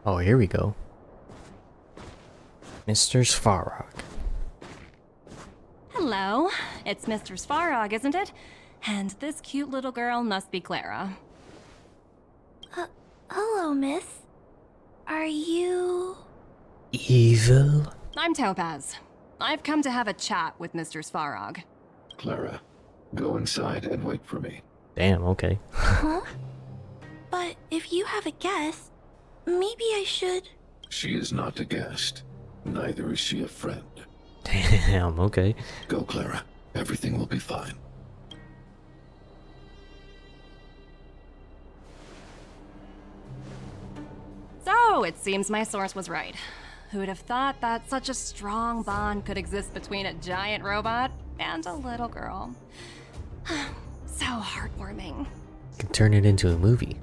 Oh, here we go. Mr. Svarog. Hello, it's Mr. Svarog, isn't it? And this cute little girl must be Clara. Hello, miss. Are you... Evil? I'm Topaz. I've come to have a chat with Mr. Svarog. Clara, go inside and wait for me. Damn, okay. Huh? But if you have a guest, maybe I should... She is not a guest. Neither is she a friend. Damn, okay. Go, Clara. Everything will be fine. So, it seems my source was right. Who'd have thought that such a strong bond could exist between a giant robot and a little girl? So heartwarming. You can turn it into a movie.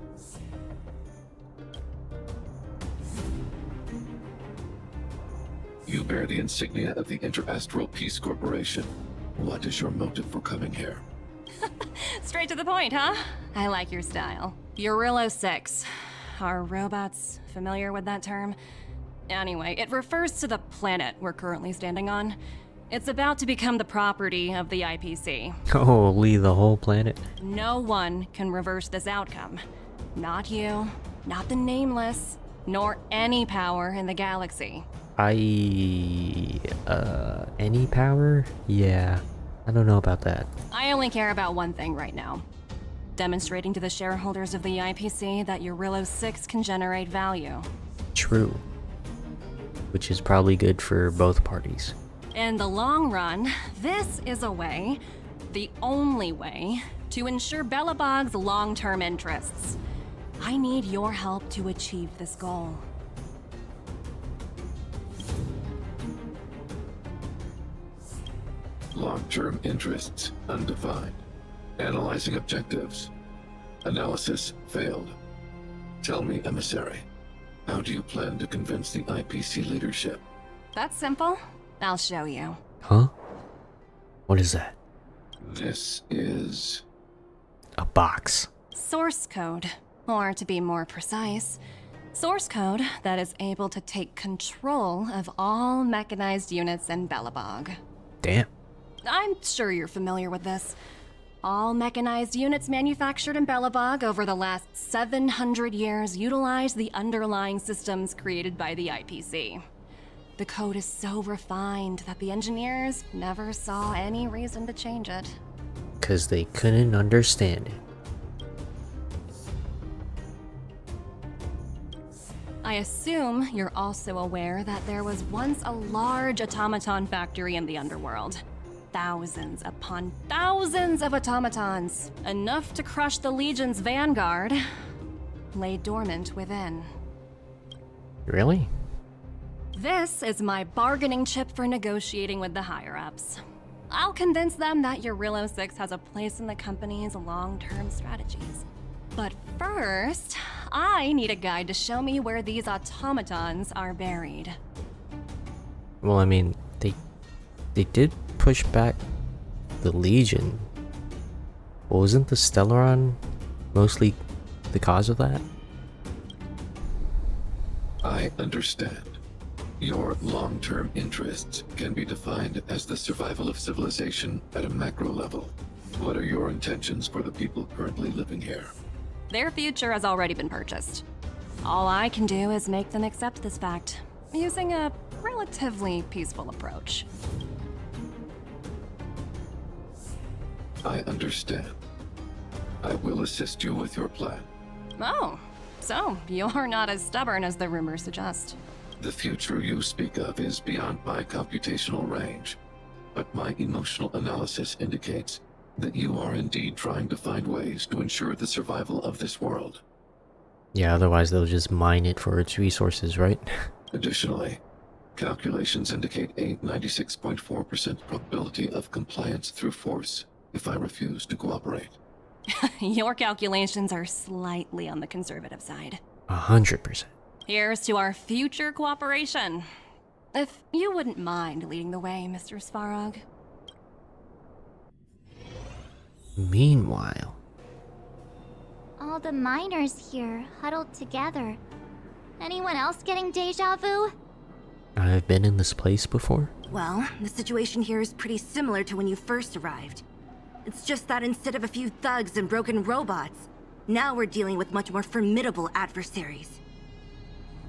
You bear the insignia of the Interastral Peace Corporation. What is your motive for coming here? Straight to the point, huh? I like your style. Eurillo 6. Are robots familiar with that term? Anyway, it refers to the planet we're currently standing on. It's about to become the property of the IPC. Holy, the whole planet? No one can reverse this outcome. Not you, not the Nameless, nor any power in the galaxy. Any power? Yeah, I don't know about that. I only care about one thing right now. Demonstrating to the shareholders of the IPC that Eurillo 6 can generate value. True. Which is probably good for both parties. In the long run, this is a way, the only way, to ensure Belebog's long-term interests. I need your help to achieve this goal. Long-term interests undefined. Analyzing objectives. Analysis failed. Tell me, emissary, how do you plan to convince the IPC leadership? That's simple. I'll show you. Huh? What is that? This is... A box. Source code, or to be more precise, source code that is able to take control of all mechanized units in Belebog. Damn. I'm sure you're familiar with this. All mechanized units manufactured in Belebog over the last 700 years utilize the underlying systems created by the IPC. The code is so refined that the engineers never saw any reason to change it. 'Cause they couldn't understand it. I assume you're also aware that there was once a large automaton factory in the underworld. Thousands upon thousands of automatons, enough to crush the Legion's vanguard, lay dormant within. Really? This is my bargaining chip for negotiating with the higher-ups. I'll convince them that Eurillo 6 has a place in the company's long-term strategies. But first, I need a guide to show me where these automatons are buried. Well, I mean, they did push back the Legion. Wasn't the Stellaron mostly the cause of that? I understand. Your long-term interests can be defined as the survival of civilization at a macro level. What are your intentions for the people currently living here? Their future has already been purchased. All I can do is make them accept this fact, using a relatively peaceful approach. I understand. I will assist you with your plan. Oh, so you're not as stubborn as the rumors suggest. The future you speak of is beyond my computational range, but my emotional analysis indicates that you are indeed trying to find ways to ensure the survival of this world. Yeah, otherwise they'll just mine it for its resources, right? Additionally, calculations indicate a 96.4% probability of compliance through force if I refuse to cooperate. Your calculations are slightly on the conservative side. 100%. Here's to our future cooperation. If you wouldn't mind leading the way, Mr. Svarog. Meanwhile, All the miners here huddled together. Anyone else getting deja vu? I've been in this place before. Well, the situation here is pretty similar to when you first arrived. It's just that instead of a few thugs and broken robots, now we're dealing with much more formidable adversaries.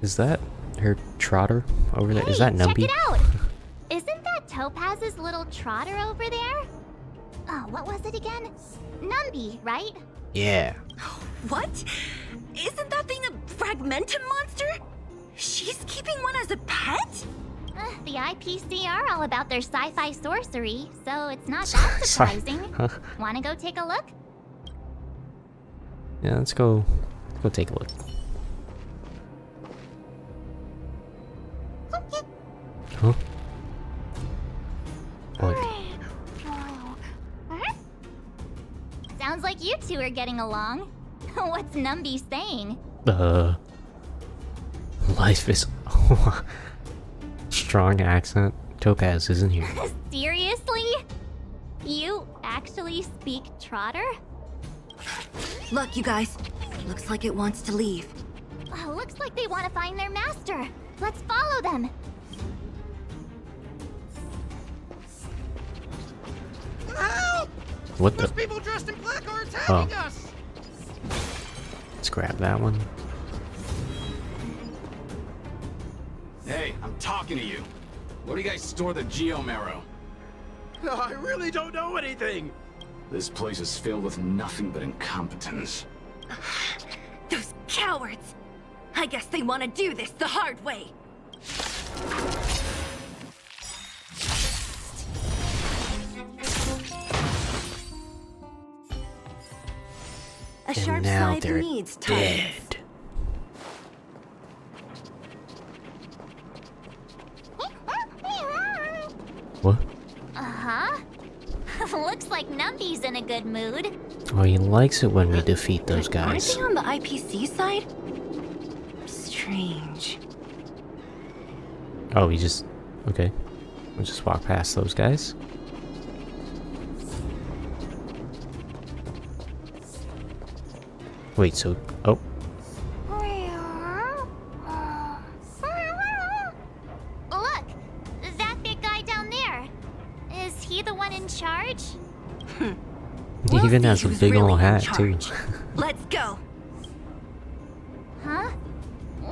Is that her trotter over there? Hey, Is that Numby? check it out! Isn't that Topaz's little trotter over there? Oh, what was it again? Numby, right? Yeah. What? Isn't that thing a fragmentum monster? She's keeping one as a pet? The IPC are all about their sci-fi sorcery, so it's not that surprising. Huh. Wanna go take a look? Yeah, let's go take a look. Huh? What? Sounds like you two are getting along. What's Numby saying? Life is strong accent. Topaz isn't here. Seriously? You actually speak Trotter? Look, you guys. Looks like it wants to leave. Looks like they want to find their master. Let's follow them. Help! What the? Those people dressed in black are attacking us! Let's grab that one. Hey, I'm talking to you. Where do you guys store the Geomarrow? I really don't know anything! This place is filled with nothing but incompetence. Those cowards! I guess they want to do this the hard way. A And sharp now side they're needs time. dead. What? Uh-huh. Looks like Numby's in a good mood. Oh, he likes it when we defeat those guys. Aren't they on the IPC side? Strange. Oh, we just... Okay. We'll just walk past those guys. Wait, so... Oh. Look! That big guy down there. Is he the one in charge? He even see has a who's big really old in hat, too. charge. Let's go. Huh?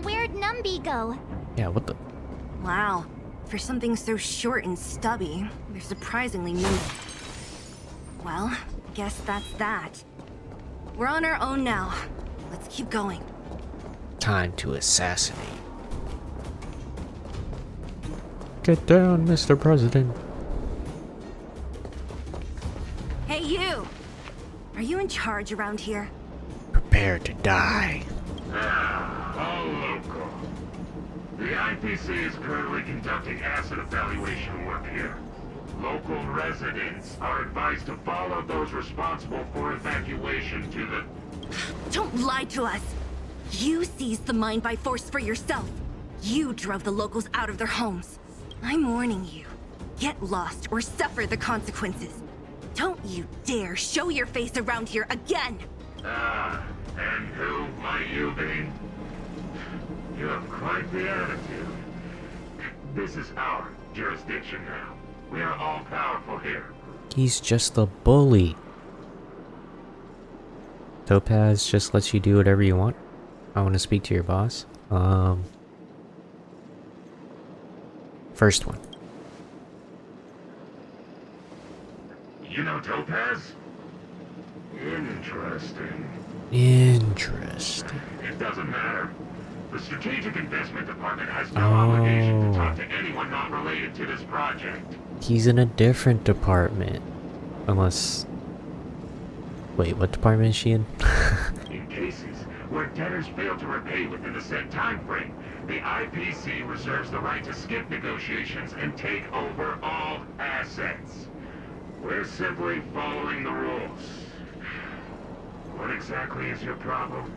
Where'd Numby go? Yeah, what the... Wow. For something so short and stubby, they're surprisingly nimble. Well, guess that's that. We're on our own now. Let's keep going. Time to assassinate. Get down, Mr. President. Hey, you! Are you in charge around here? Prepare to die. All local. The IPC is currently conducting asset evaluation work here. Local residents are advised to follow those responsible for evacuation to the... Don't lie to us! You seized the mine by force for yourself. You drove the locals out of their homes. I'm warning you. Get lost or suffer the consequences. Don't you dare show your face around here again! Ah, and who might you be? You have quite the attitude. This is our jurisdiction now. We are all powerful here. He's just a bully. Topaz just lets you do whatever you want. I want to speak to your boss. First one. You know Topaz? Interesting. Interesting. It doesn't matter. The Strategic Investment Department has no obligation to talk to anyone not related to this project. He's in a different department. Unless... Wait, what department is she in? In cases where debtors fail to repay within the set time frame, the IPC reserves the right to skip negotiations and take over all assets. We're simply following the rules. What exactly is your problem?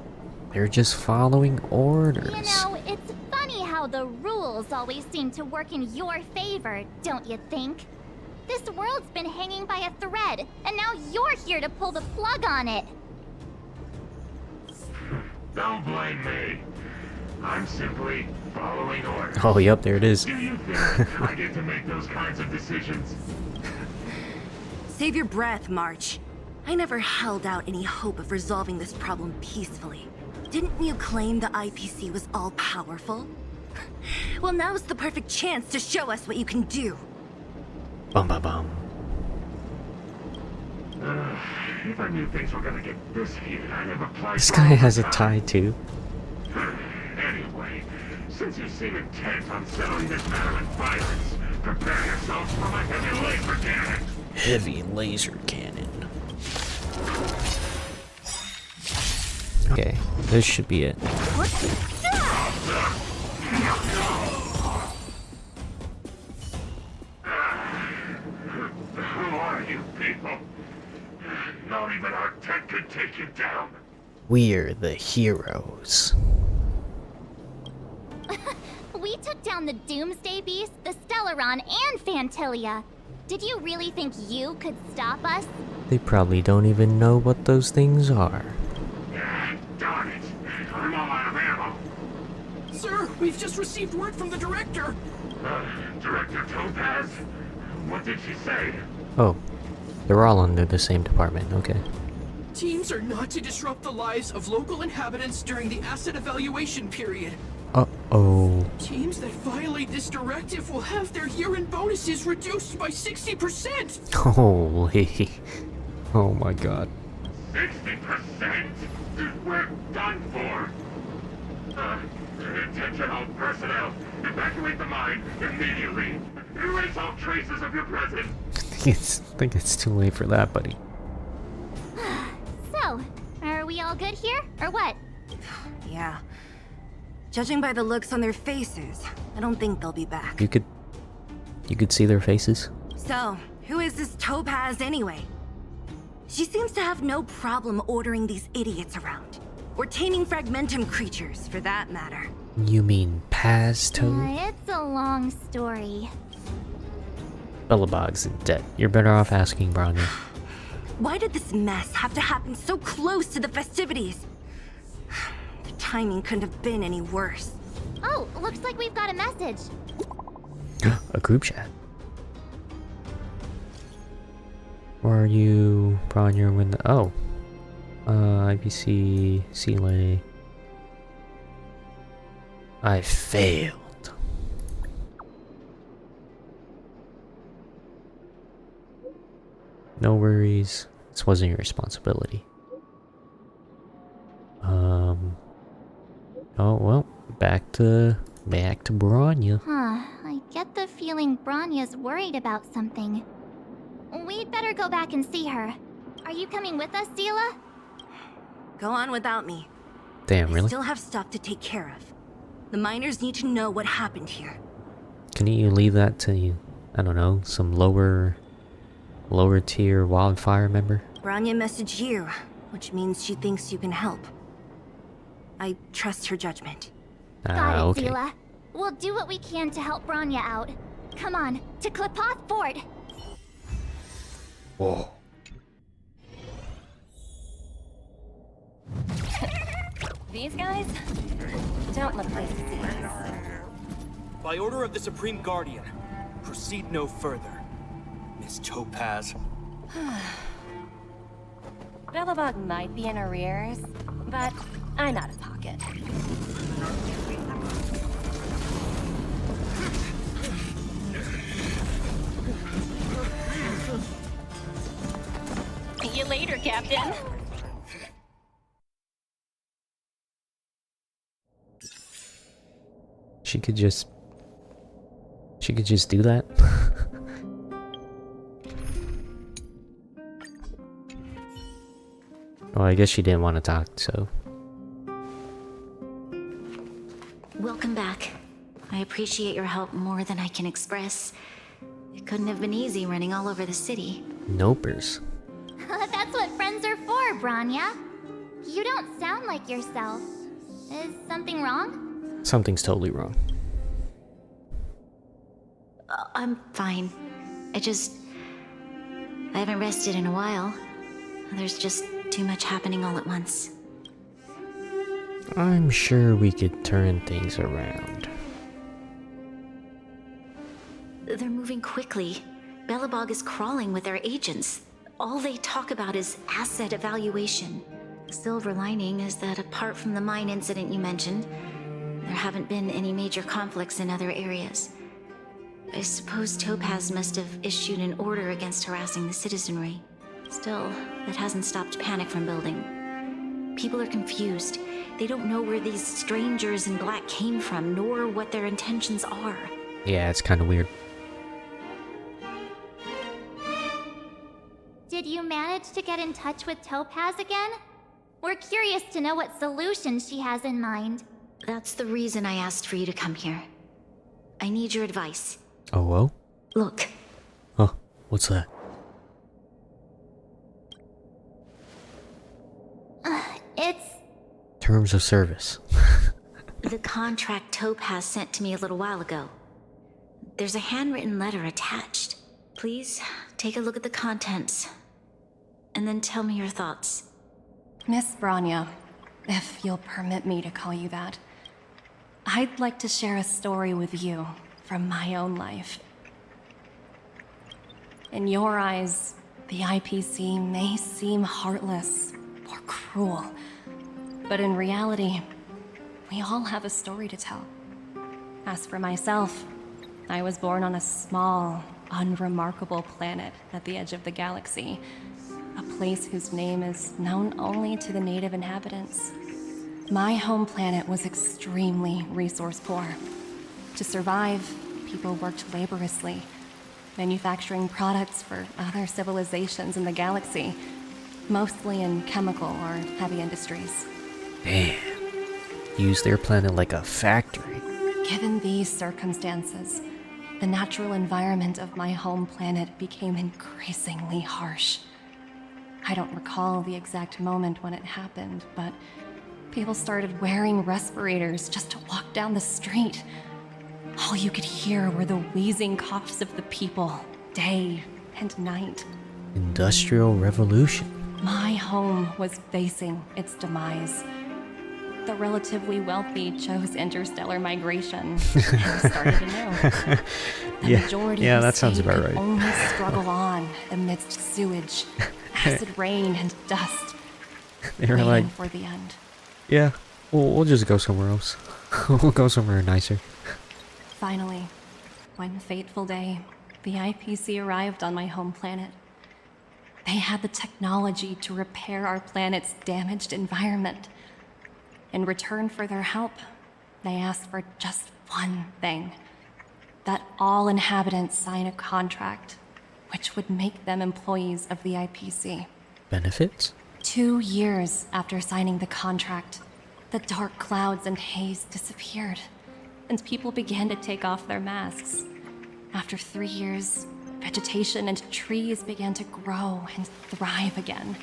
They're just following orders. You know, it's funny how the rules always seem to work in your favor, don't you think? This world's been hanging by a thread, and now you're here to pull the plug on it. Don't blame me. I'm simply following orders. Oh, yep, there it is. Do you think I get to make those kinds of decisions? Save your breath, March. I never held out any hope of resolving this problem peacefully. Didn't you claim the IPC was all-powerful? Well, now's the perfect chance to show us what you can do. Bum bum bum. If I knew things were gonna get this heated, I'd have applied. This for guy has a overtime. tie too. Anyway, since you seem intent on settling this matter in violence, prepare yourselves for my heavy laser cannon. Heavy laser cannon. Okay, this should be it. Who are you people? Not even our tech could take you down. We're the heroes. We took down the Doomsday Beast, the Stellaron, and Fantilia. Did you really think you could stop us? They probably don't even know what those things are. Darn it. I'm all out of ammo. Sir, we've just received word from the director. Director Topaz? What did she say? Oh, they're all under the same department, okay. Teams are not to disrupt the lives of local inhabitants during the asset evaluation period. Uh-oh. Teams that violate this directive will have their year-end bonuses reduced by 60%! Holy. Oh my god. 60%? We're done for. Attention all personnel. Evacuate the mine immediately. Erase all traces of your presence. I think it's too late for that, buddy. So, are we all good here, or what? Yeah. Judging by the looks on their faces, I don't think they'll be back. You could see their faces. So, who is this Topaz anyway? She seems to have no problem ordering these idiots around. Or taming fragmentum creatures, for that matter. You mean Paz-Toad? It's a long story. Belebog's in debt. You're better off asking Bronya. Why did this mess have to happen so close to the festivities? The timing couldn't have been any worse. Oh, looks like we've got a message. A group chat. Where are you, Bronya? When the IPC Sealay. I failed. No worries. This wasn't your responsibility. Oh well, back to Bronya. I get the feeling Bronya's worried about something. We'd better go back and see her. Are you coming with us, Seela? Go on without me. Damn, I really? still have stuff to take care of. The miners need to know what happened here. Can you leave that to, I don't know, some lower tier wildfire member? Bronya messaged you, which means she thinks you can help. I trust her judgment. Got it, Okay. Seela. We'll do what we can to help Bronya out. Come on, to Klipoth Fort. Whoa. These guys don't look like thieves. By order of the Supreme Guardian, proceed no further, Miss Topaz. Belebog might be in arrears, but I'm out of pocket. See you later, Captain. She could just do that. Well, I guess she didn't want to talk, so. Welcome back. I appreciate your help more than I can express. It couldn't have been easy running all over the city. Nopers. That's what friends are for, Bronya. You don't sound like yourself. Is something wrong? Something's totally wrong. I'm fine. I haven't rested in a while. There's just too much happening all at once. I'm sure we could turn things around. They're moving quickly. Belebog is crawling with their agents. All they talk about is asset evaluation. The silver lining is that apart from the mine incident you mentioned, there haven't been any major conflicts in other areas. I suppose Topaz must have issued an order against harassing the citizenry. Still, that hasn't stopped panic from building. People are confused. They don't know where these strangers in black came from, nor what their intentions are. Yeah, it's kind of weird. Did you manage to get in touch with Topaz again? We're curious to know what solutions she has in mind. That's the reason I asked for you to come here. I need your advice. Oh, well? Look. Huh, what's that? It's... Terms of service. The contract Topaz sent to me a little while ago. There's a handwritten letter attached. Please, take a look at the contents. And then tell me your thoughts. Miss Branya, if you'll permit me to call you that, I'd like to share a story with you from my own life. In your eyes, the IPC may seem heartless or cruel, but in reality, we all have a story to tell. As for myself, I was born on a small, unremarkable planet at the edge of the galaxy, a place whose name is known only to the native inhabitants. My home planet was extremely resource poor. To survive, people worked laboriously, manufacturing products for other civilizations in the galaxy, mostly in chemical or heavy industries. Damn. Use their planet like a factory. Given these circumstances, the natural environment of my home planet became increasingly harsh. I don't recall the exact moment when it happened, but people started wearing respirators just to walk down the street. All you could hear were the wheezing coughs of the people, day and night. Industrial Revolution. My home was facing its demise. The relatively wealthy chose interstellar migration and started anew. The majority yeah, who that sounds stayed about could right. only struggle on amidst sewage, acid rain, and dust. They were waiting like, for the end. yeah, we'll just go somewhere else. We'll go somewhere nicer. Finally, one fateful day, the IPC arrived on my home planet. They had the technology to repair our planet's damaged environment. In return for their help, they asked for just one thing: that all inhabitants sign a contract which would make them employees of the IPC. Benefits? 2 years after signing the contract, the dark clouds and haze disappeared, and people began to take off their masks. After 3 years, vegetation and trees began to grow and thrive again.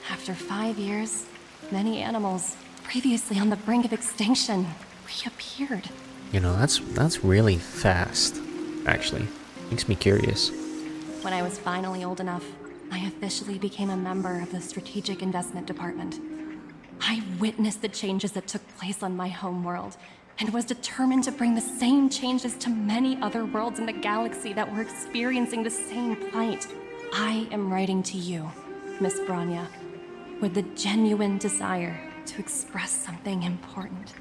After 5 years, many animals, previously on the brink of extinction, reappeared. You know, that's really fast, actually. Makes me curious. When I was finally old enough, I officially became a member of the Strategic Investment Department. I witnessed the changes that took place on my home world, and was determined to bring the same changes to many other worlds in the galaxy that were experiencing the same plight. I am writing to you, Miss Branya, with the genuine desire to express something important.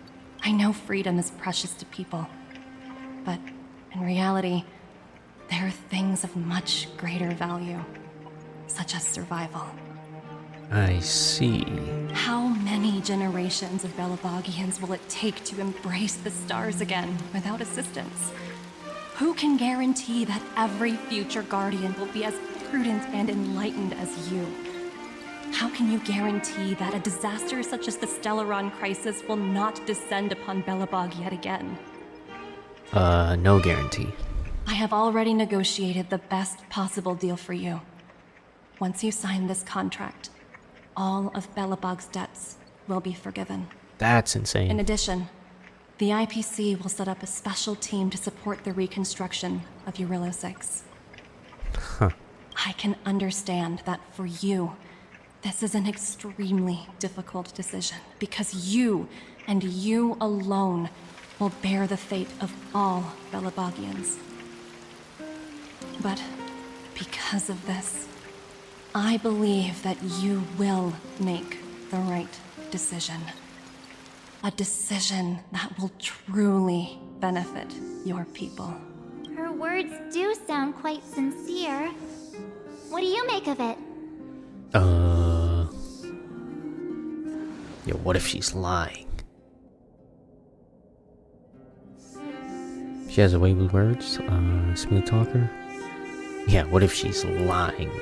I know freedom is precious to people, but in reality, there are things of much greater value, such as survival. I see. How many generations of Belebogians will it take to embrace the stars again without assistance? Who can guarantee that every future Guardian will be as prudent and enlightened as you? How can you guarantee that a disaster such as the Stellaron crisis will not descend upon Belebog yet again? No guarantee. I have already negotiated the best possible deal for you. Once you sign this contract, all of Belebog's debts will be forgiven. That's insane. In addition, the IPC will set up a special team to support the reconstruction of Eurilo 6. Huh. I can understand that for you, This is an extremely difficult decision because you, and you alone, will bear the fate of all Belebogians. But because of this, I believe that you will make the right decision. A decision that will truly benefit your people. Her words do sound quite sincere. What do you make of it? Yeah, what if she's lying? She has a way with words, smooth talker. Yeah, what if she's lying?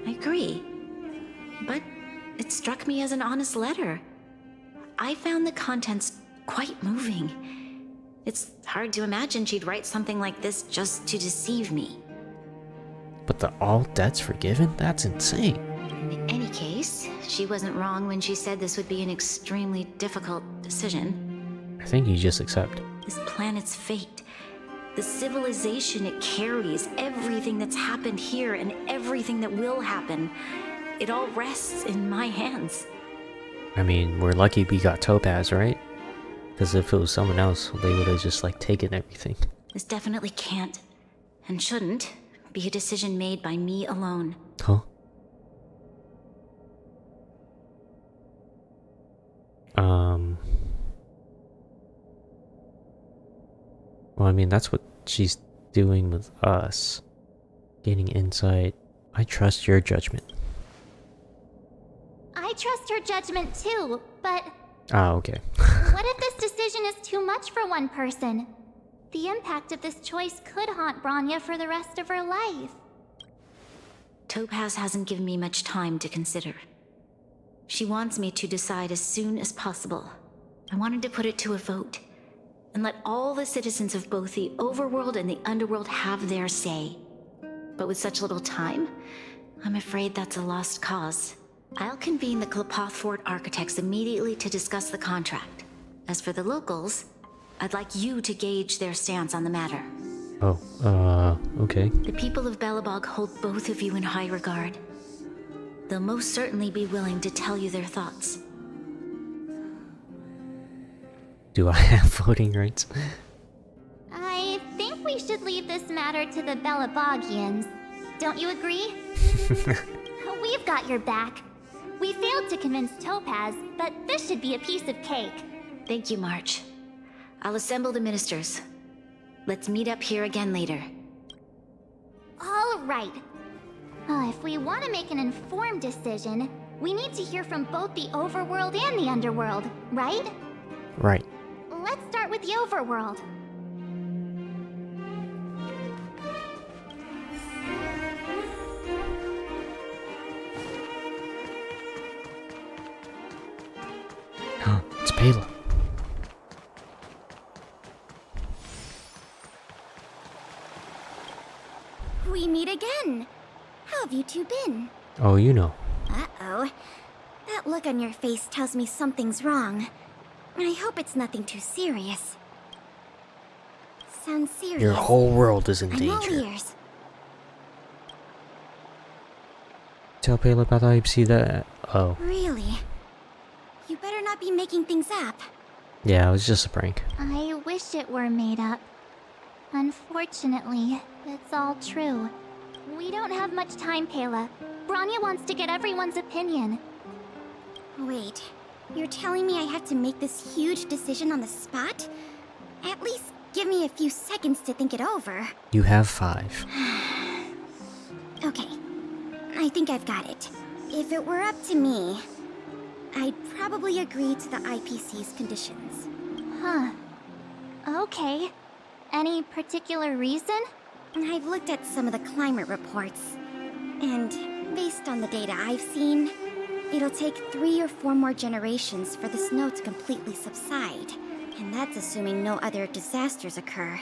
I agree. But it struck me as an honest letter. I found the contents quite moving. It's hard to imagine she'd write something like this just to deceive me. But the all debts forgiven? That's insane. In any case, she wasn't wrong when she said this would be an extremely difficult decision. I think you just accept. This planet's fate, the civilization it carries, everything that's happened here and everything that will happen, it all rests in my hands. I mean, we're lucky we got Topaz, right? Because if it was someone else, they would have just, like, taken everything. This definitely can't, and shouldn't, be a decision made by me alone. Huh? Well, I mean, that's what she's doing with us. Gaining insight. I trust your judgment. I trust her judgment too, but Ah, okay. what if this decision is too much for one person? The impact of this choice could haunt Branya for the rest of her life. Topaz hasn't given me much time to consider. She wants me to decide as soon as possible. I wanted to put it to a vote, and let all the citizens of both the overworld and the underworld have their say. But with such little time, I'm afraid that's a lost cause. I'll convene the Klapoth Fort architects immediately to discuss the contract. As for the locals, I'd like you to gauge their stance on the matter. Oh, okay. The people of Belebog hold both of you in high regard. They'll most certainly be willing to tell you their thoughts. Do I have voting rights? I think we should leave this matter to the Belebogians. Don't you agree? We've got your back. We failed to convince Topaz, but this should be a piece of cake. Thank you, March. I'll assemble the ministers. Let's meet up here again later. All right. If we want to make an informed decision, we need to hear from both the overworld and the underworld, right? Right. Let's start with the overworld. It's Pela. We meet again. How have you two been? Oh, you know. Uh-oh. That look on your face tells me something's wrong. I hope it's nothing too serious. Sounds serious. Your whole world is in I'm all danger. ears. Tell Pela about how you see that. Oh. Really? You better not be making things up. Yeah, it was just a prank. I wish it were made up. Unfortunately, it's all true. We don't have much time, Pela. Branya wants to get everyone's opinion. Wait, you're telling me I have to make this huge decision on the spot? At least give me a few seconds to think it over. You have 5. Okay, I think I've got it. If it were up to me, I'd probably agree to the IPC's conditions. Huh. Okay. Any particular reason? I've looked at some of the climate reports, and based on the data I've seen, it'll take 3 or 4 more generations for the snow to completely subside, and that's assuming no other disasters occur.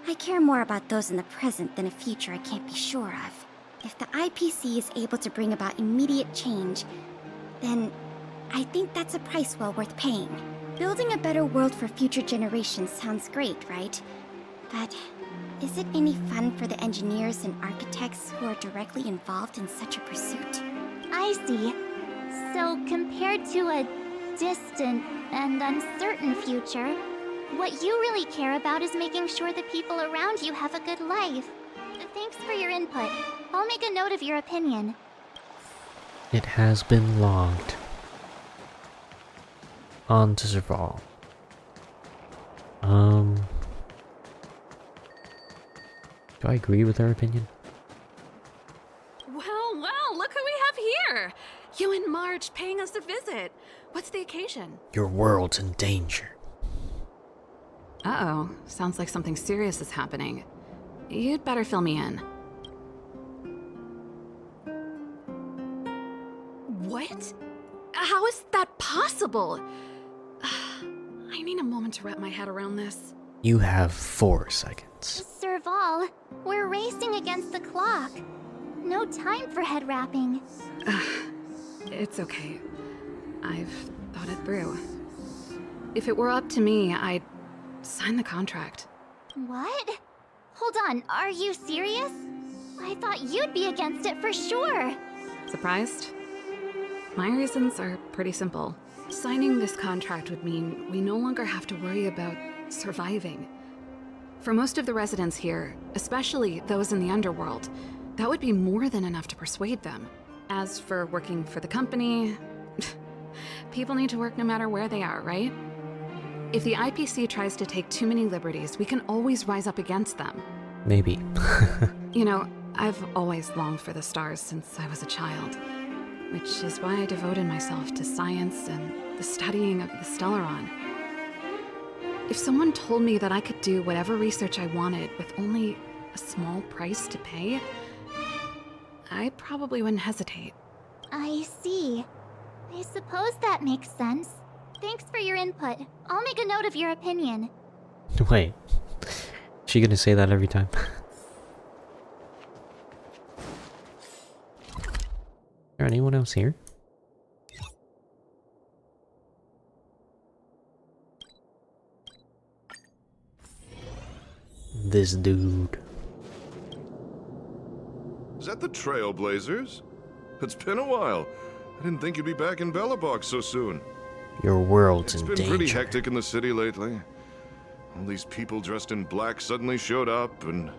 I care more about those in the present than a future I can't be sure of. If the IPC is able to bring about immediate change, then I think that's a price well worth paying. Building a better world for future generations sounds great, right? But Is it any fun for the engineers and architects who are directly involved in such a pursuit? I see. So, compared to a distant and uncertain future, what you really care about is making sure the people around you have a good life. Thanks for your input. I'll make a note of your opinion. It has been logged. On to Serval. Do I agree with her opinion? Well, look who we have here! You and Marge paying us a visit. What's the occasion? Your world's in danger. Uh-oh. Sounds like something serious is happening. You'd better fill me in. What? How is that possible? I need a moment to wrap my head around this. You have 4 seconds. Serval, we're racing against the clock. No time for head wrapping. It's okay. I've thought it through. If it were up to me, I'd sign the contract. What? Hold on, are you serious? I thought you'd be against it for sure. Surprised? My reasons are pretty simple. Signing this contract would mean we no longer have to worry about surviving. For most of the residents here, especially those in the underworld, that would be more than enough to persuade them. As for working for the company, people need to work no matter where they are, right? If the IPC tries to take too many liberties, we can always rise up against them. Maybe. You know, I've always longed for the stars since I was a child, which is why I devoted myself to science and the studying of the Stellaron. If someone told me that I could do whatever research I wanted with only a small price to pay, I probably wouldn't hesitate. I see. I suppose that makes sense. Thanks for your input. I'll make a note of your opinion. Wait. She gonna say that every time? Is there anyone else here? This dude. Is that the Trailblazers? It's been a while. I didn't think you'd be back in Belebogians so soon. Your world's in It's been danger. pretty hectic in the city lately. All these people dressed in black suddenly showed up, and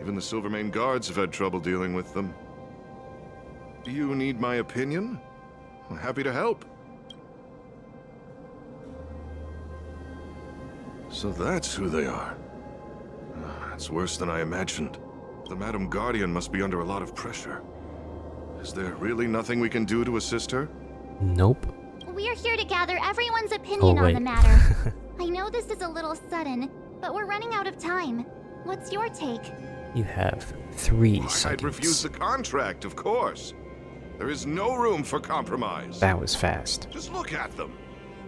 even the Silvermane guards have had trouble dealing with them. Do you need my opinion? I'm happy to help. So that's who they are. It's worse than I imagined. The Madam Guardian must be under a lot of pressure. Is there really nothing we can do to assist her? Nope. We're here to gather everyone's opinion on the matter. I know this is a little sudden, but we're running out of time. What's your take? You have 3 I'd seconds. refuse the contract, of course. There is no room for compromise. That was fast. Just look at them.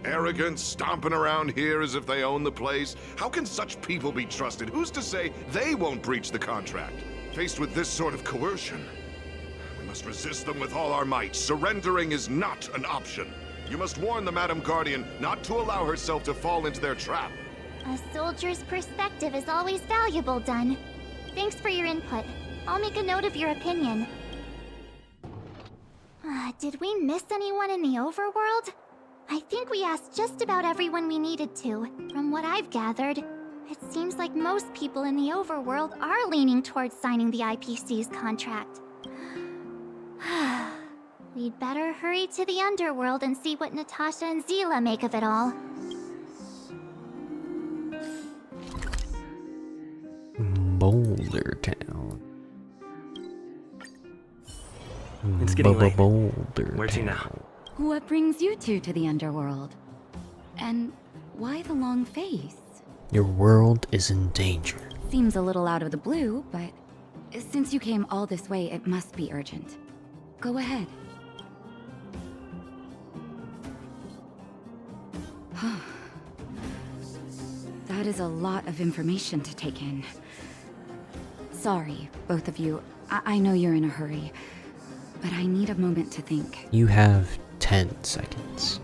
Arrogant, stomping around here as if they own the place. How can such people be trusted? Who's to say they won't breach the contract? Faced with this sort of coercion, we must resist them with all our might. Surrendering is not an option. You must warn the Madam Guardian not to allow herself to fall into their trap. A soldier's perspective is always valuable, Dunn. Thanks for your input. I'll make a note of your opinion. Did we miss anyone in the overworld? I think we asked just about everyone we needed to. From what I've gathered, it seems like most people in the overworld are leaning towards signing the IPC's contract. We'd better hurry to the underworld and see what Natasha and Zila make of it all. Boulder Town. It's getting late. Boulder Where's he Town. now? What brings you two to the underworld? And why the long face? Your world is in danger. Seems a little out of the blue, but since you came all this way, it must be urgent. Go ahead. That is a lot of information to take in. Sorry, both of you. I know you're in a hurry, but I need a moment to think. You have 10 seconds.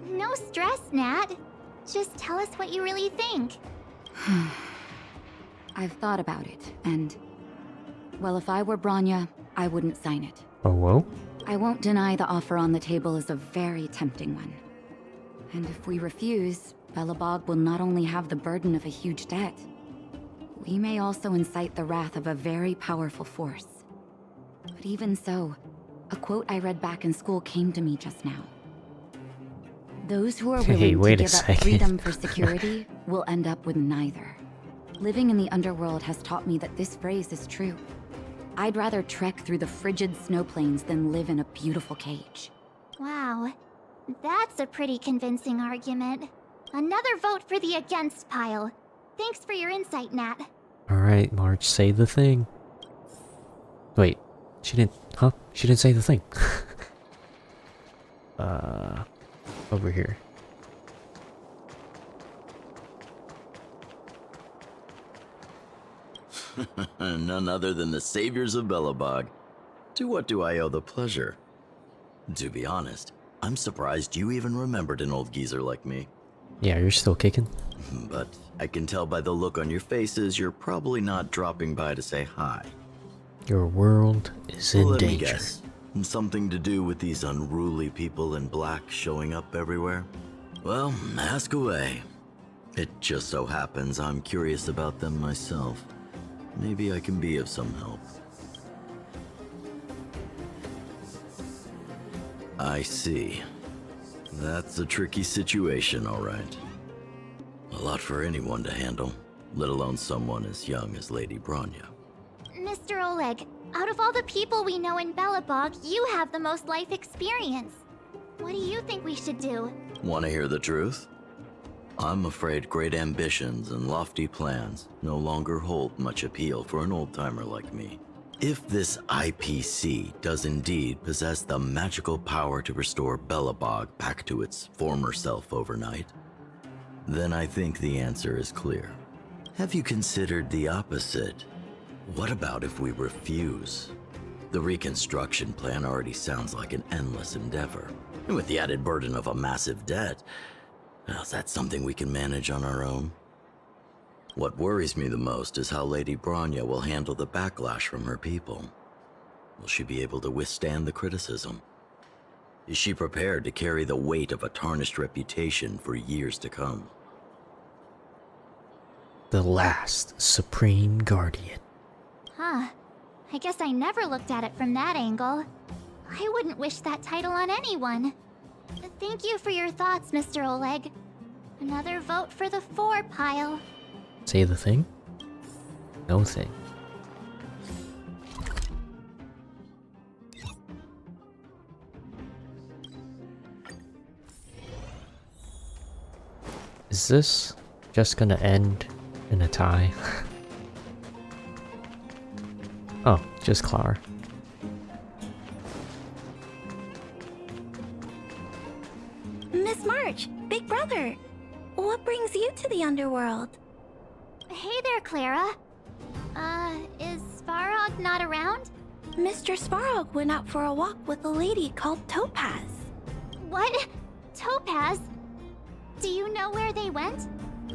No stress, Nat. Just tell us what you really think. I've thought about it, and... well, if I were Bronya, I wouldn't sign it. Oh, whoa? I won't deny the offer on the table is a very tempting one. And if we refuse, Belebog will not only have the burden of a huge debt, we may also incite the wrath of a very powerful force. But even so, a quote I read back in school came to me just now. Those who are willing to give up freedom for security will end up with neither. Living in the underworld has taught me that this phrase is true. I'd rather trek through the frigid snow plains than live in a beautiful cage. Wow, that's a pretty convincing argument. Another vote for the against pile. Thanks for your insight, Nat. Alright, Marge, say the thing. Wait, she didn't... huh? She didn't say the thing. Over here. None other than the saviors of Belebog. To what do I owe the pleasure? To be honest, I'm surprised you even remembered an old geezer like me. Yeah, you're still kicking. But I can tell by the look on your faces you're probably not dropping by to say hi. Your world is in Let me danger. guess. Something to do with these unruly people in black showing up everywhere? Well, ask away. It just so happens I'm curious about them myself. Maybe I can be of some help. I see. That's a tricky situation, all right. A lot for anyone to handle, let alone someone as young as Lady Bronya. Mr. Oleg, out of all the people we know in Belebog, you have the most life experience. What do you think we should do? Want to hear the truth? I'm afraid great ambitions and lofty plans no longer hold much appeal for an old-timer like me. If this IPC does indeed possess the magical power to restore Belebog back to its former self overnight, then I think the answer is clear. Have you considered the opposite? What about if we refuse? The reconstruction plan already sounds like an endless endeavor. And with the added burden of a massive debt, well, is that something we can manage on our own? What worries me the most is how Lady Bronya will handle the backlash from her people. Will she be able to withstand the criticism? Is she prepared to carry the weight of a tarnished reputation for years to come? The last Supreme Guardian. Huh. I guess I never looked at it from that angle. I wouldn't wish that title on anyone. Thank you for your thoughts, Mr. Oleg. Another vote for the 4 pile. Say the thing? No thing. Is this just gonna end in a tie? Oh, just Clara. Miss March, Big Brother, what brings you to the underworld? Hey there, Clara. Is Svarog not around? Mr. Svarog went out for a walk with a lady called Topaz. What? Topaz? Do you know where they went?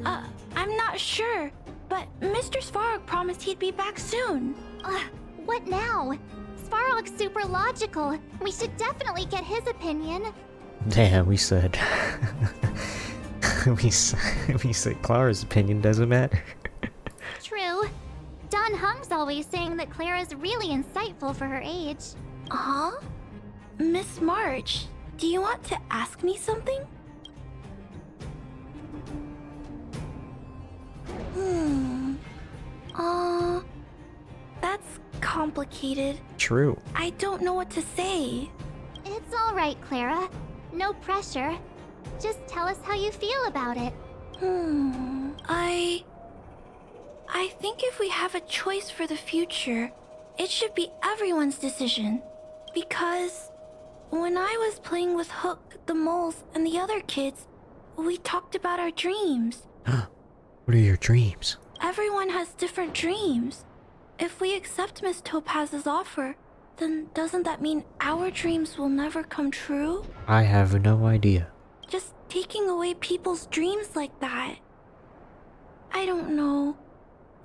I'm not sure, but Mr. Svarog promised he'd be back soon. What now? Svarog's super logical. We should definitely get his opinion. Damn, we said... we said Clara's opinion doesn't matter. True. Don Hung's always saying that Clara's really insightful for her age. Huh? Miss March, do you want to ask me something? That's complicated. True. I don't know what to say. It's all right, Clara. No pressure. Just tell us how you feel about it. I think if we have a choice for the future, it should be everyone's decision. Because when I was playing with Hook, the moles, and the other kids, we talked about our dreams. What are your dreams? Everyone has different dreams. If we accept Miss Topaz's offer, then doesn't that mean our dreams will never come true? I have no idea. Just taking away people's dreams like that. I don't know.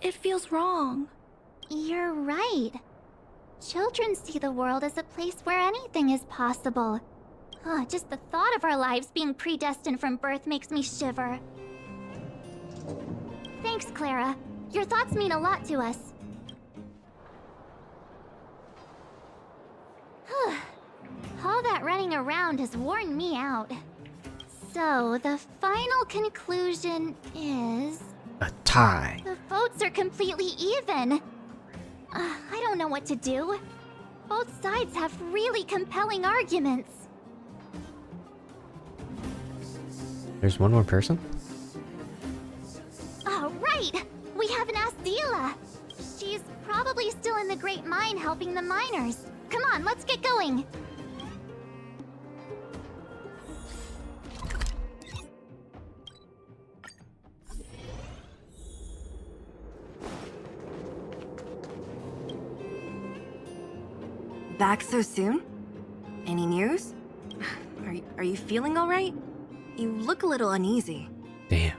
it feels wrong. You're right. Children see the world as a place where anything is possible. Just the thought of our lives being predestined from birth makes me shiver. Thanks, Clara. Your thoughts mean a lot to us. All that running around has worn me out. So, the final conclusion is... A tie. The votes are completely even. I don't know what to do. Both sides have really compelling arguments. There's one more person? Oh, right! We haven't asked Zila. She's probably still in the Great Mine helping the miners. Come on, let's get going. Back so soon? Any news? Are you feeling all right? You look a little uneasy. Damn.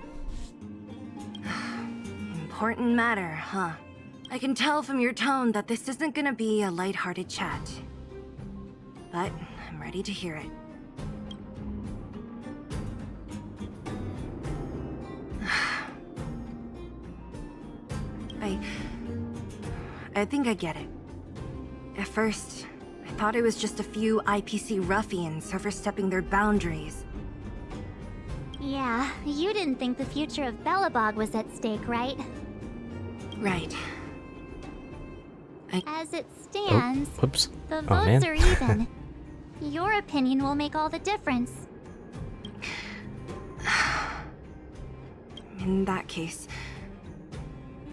Important matter, huh? I can tell from your tone that this isn't gonna be a lighthearted chat. But I'm ready to hear it. I think I get it. At first, I thought it was just a few IPC ruffians overstepping their boundaries. Yeah, you didn't think the future of Belebog was at stake, right? Right. As it stands, whoops. the Oh, man. votes are even. Your opinion will make all the difference. In that case,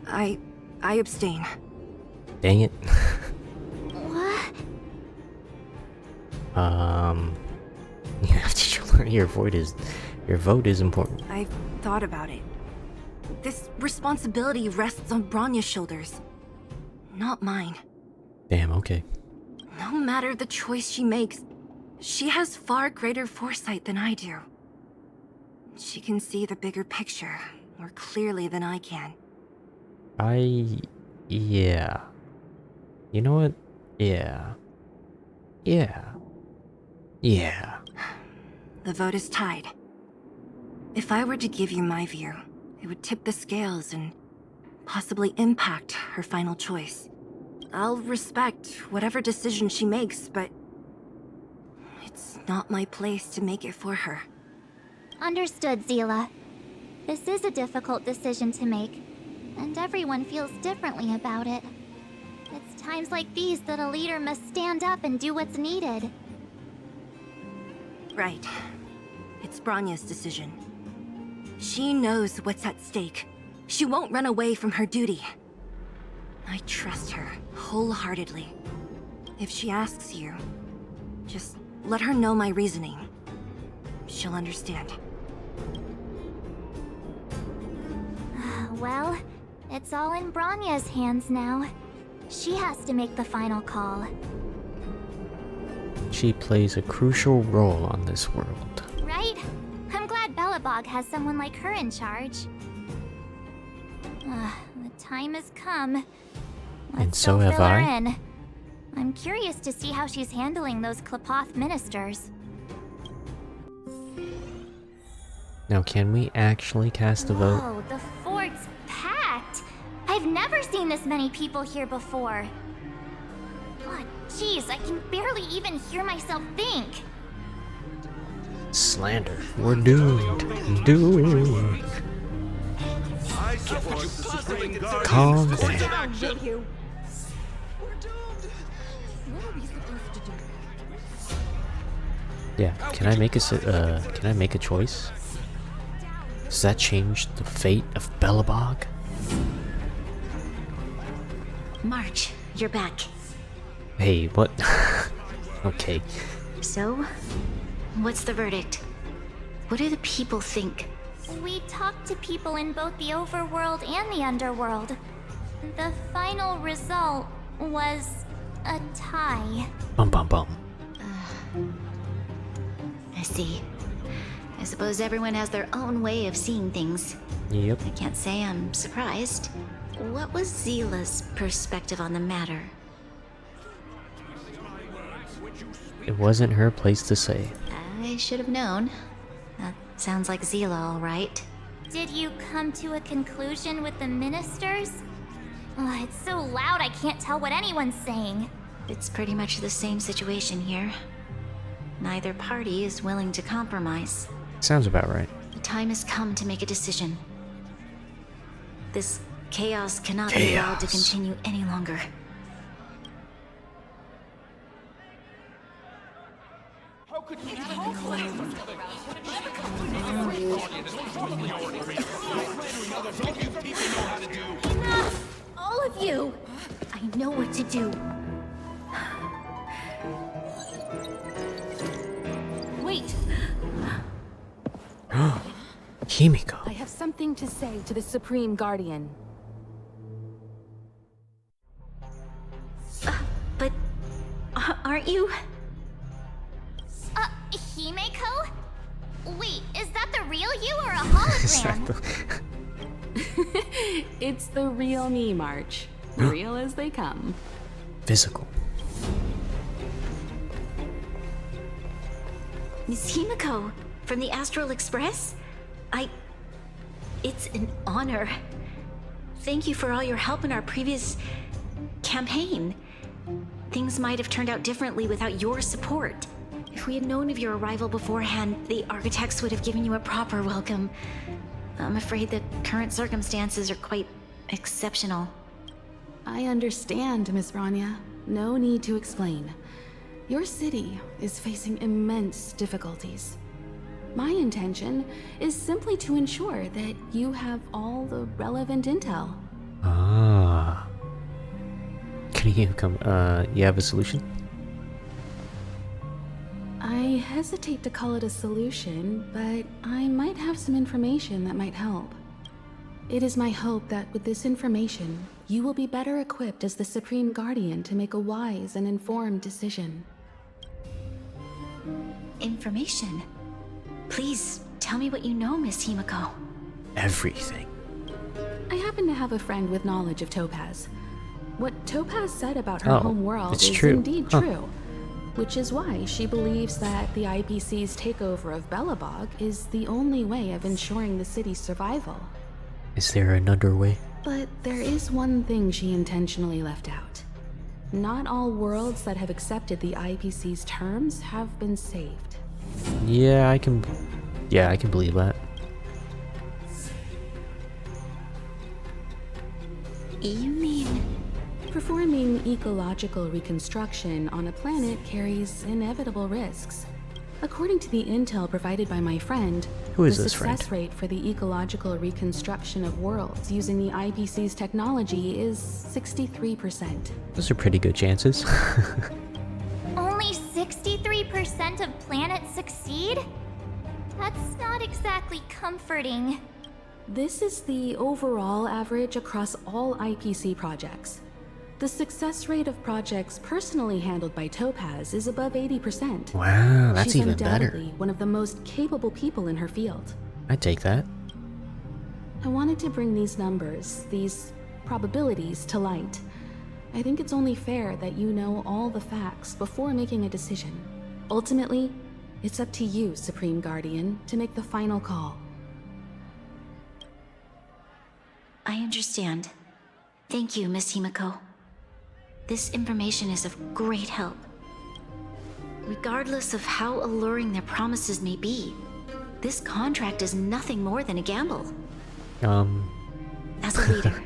I abstain. Dang it. What? You have to learn your vote is important. I've thought about it. This responsibility rests on Bronya's shoulders, not mine. Damn, okay. No matter the choice she makes, she has far greater foresight than I do. She can see the bigger picture more clearly than I can. Yeah. You know what? Yeah. The vote is tied. If I were to give you my view, it would tip the scales and possibly impact her final choice. I'll respect whatever decision she makes, but it's not my place to make it for her. Understood, Zila. This is a difficult decision to make, and everyone feels differently about it. It's times like these that a leader must stand up and do what's needed. Right. It's Bronya's decision. She knows what's at stake. She won't run away from her duty. I trust her wholeheartedly. If she asks you, just let her know my reasoning. She'll understand. Well, it's all in Bronya's hands now. She has to make the final call. She plays a crucial role on this world. Right? I'm glad Belebog has someone like her in charge. The time has come. And Let's so go have fill her I. in. I'm curious to see how she's handling those Klapoth ministers. Now, can we actually cast a vote? Whoa, the fort's packed! I've never seen this many people here before. Oh, jeez, I can barely even hear myself think. Slander. We're doomed. Doomed. I support the Supreme Guardian. Calm down. Yeah, can I make a choice? Does that change the fate of Belebog? March, you're back. Hey, what? Okay. So, what's the verdict? What do the people think? We talked to people in both the overworld and the underworld. The final result was a tie. Bum bum bum. I see. I suppose everyone has their own way of seeing things. Yep. I can't say I'm surprised. What was Zila's perspective on the matter? It wasn't her place to say. I should have known. That sounds like Zila, all right. Did you come to a conclusion with the ministers? Oh, it's so loud I can't tell what anyone's saying. It's pretty much the same situation here. Neither party is willing to compromise. Sounds about right. The time has come to make a decision. This chaos cannot be allowed to continue any longer. How could you Enough! All of you! I know what to do. Wait! Himiko. I have something to say to the Supreme Guardian. But aren't you? Himeko? Wait, is that the real you or a hologram? It's the real me, March. Real as they come. Physical. Miss Himiko, from the Astral Express? It's an honor. Thank you for all your help in our previous campaign. Things might have turned out differently without your support. If we had known of your arrival beforehand, the architects would have given you a proper welcome. I'm afraid the current circumstances are quite exceptional. I understand, Miss Rania. No need to explain. Your city is facing immense difficulties. My intention is simply to ensure that you have all the relevant intel. Ah. Can you come, you have a solution? I hesitate to call it a solution, but I might have some information that might help. It is my hope that with this information, you will be better equipped as the Supreme Guardian to make a wise and informed decision. Information? Please, tell me what you know, Miss Himiko. Everything. I happen to have a friend with knowledge of Topaz. What Topaz said about her home world is true. indeed true, which is why she believes that the IPC's takeover of Belebog is the only way of ensuring the city's survival. Is there another way? But there is one thing she intentionally left out. Not all worlds that have accepted the IPC's terms have been saved. Yeah, I can believe that. You mean... Performing ecological reconstruction on a planet carries inevitable risks. According to the intel provided by my friend, Who is the this friend? success rate for the ecological reconstruction of worlds using the IPC's technology is 63%. Those are pretty good chances. Only 63% of planets succeed? That's not exactly comforting. This is the overall average across all IPC projects. The success rate of projects personally handled by Topaz is above 80%. Wow, that's She's even better. undoubtedly one of the most capable people in her field. I'd take that. I wanted to bring these numbers, these probabilities, to light. I think it's only fair that you know all the facts before making a decision. Ultimately, it's up to you, Supreme Guardian, to make the final call. I understand. Thank you, Miss Himiko. This information is of great help. Regardless of how alluring their promises may be, this contract is nothing more than a gamble. As a leader,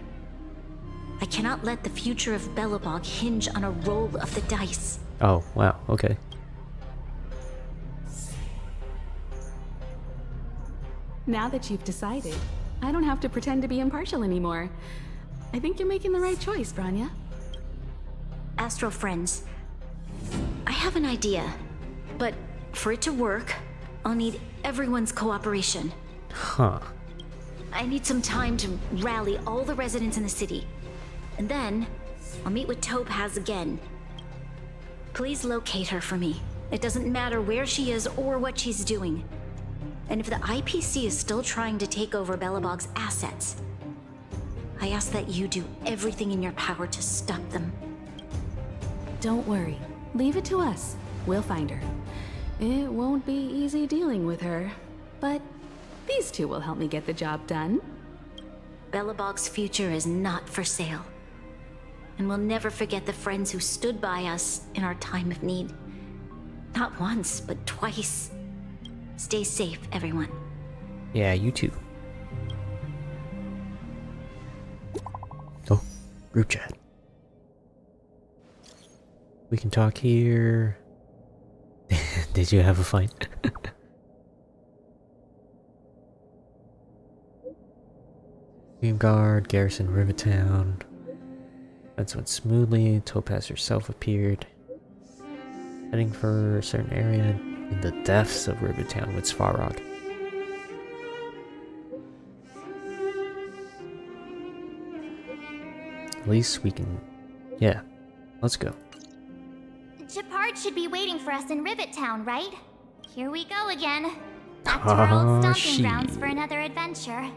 I cannot let the future of Belebog hinge on a roll of the dice. Oh, wow, okay. Now that you've decided, I don't have to pretend to be impartial anymore. I think you're making the right choice, Branya. Astral friends, I have an idea, but for it to work, I'll need everyone's cooperation. Huh. I need some time to rally all the residents in the city, and then I'll meet with Topaz again. Please locate her for me. It doesn't matter where she is or what she's doing. And if the IPC is still trying to take over Belebog's assets, I ask that you do everything in your power to stop them. Don't worry. Leave it to us. We'll find her. It won't be easy dealing with her, but these two will help me get the job done. Belebog's future is not for sale. And we'll never forget the friends who stood by us in our time of need. Not once, but twice. Stay safe, everyone. Yeah, you too. Oh, group chat. We can talk here. Did you have a fight? Game guard, garrison Rivertown. That's went smoothly. Topaz herself appeared. Heading for a certain area in the depths of Rivertown with Svarog. At least we can... Yeah, let's go. Gepard should be waiting for us in Rivet Town, right? Here we go again. Back to our old stomping grounds for another adventure.